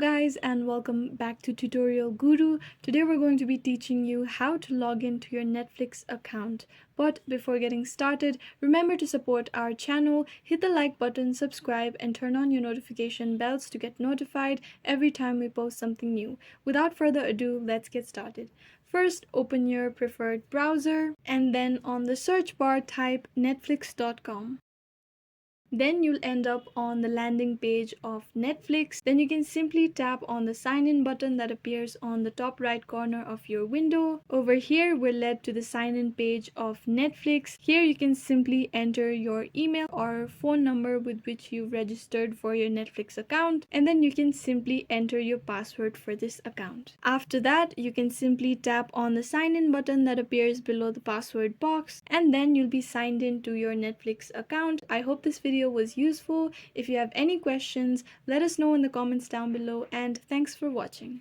guys, and welcome back to Tutorial Guru. Today we're going to be teaching you how to log into your Netflix account. But before getting started, remember to support our channel, hit the like button, subscribe, and turn on your notification bells to get notified every time we post something new. Without further ado, let's get started. First, open your preferred browser and then on the search bar type netflix.com. Then you'll end up on the landing page of Netflix. Then you can simply tap on the sign in button that appears on the top right corner of your window. Over here, we're led to the sign in page of Netflix. Here you can simply enter your email or phone number with which you registered for your Netflix account, and then you can simply enter your password for this account. After that, you can simply tap on the sign in button that appears below the password box, and then you'll be signed in to your Netflix account. I hope this video was useful. If you have any questions, let us know in the comments down below, and thanks for watching.